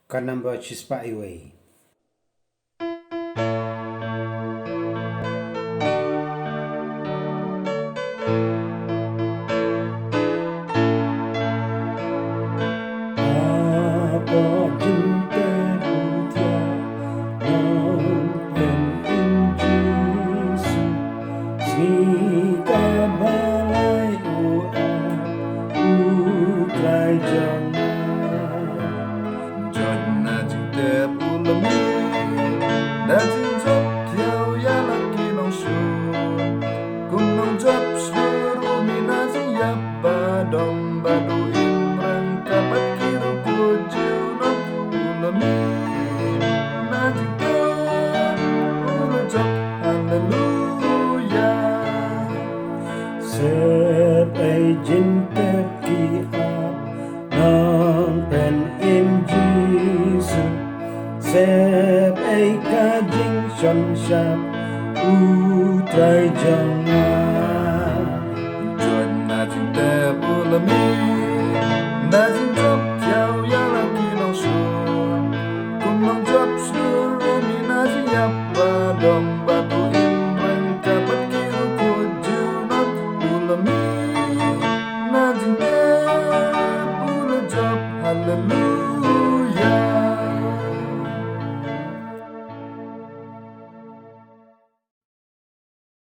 Kanamba chispa iway. Hapoh Jingtep Thiah nong pen injisu snika balai ua utrai jangan Chọn na Jingtep ulami đã chính dốc theo ya là kỳ lòng xuân cùng lòng chấp seluruh minasi yapa dom badu imrang kapat kiru kujunon ulami na Jingtep ulajak hallelujah Sep ai Jingtep ki ap nong pen injisu Sep ai ka jing shon shap utrai jangan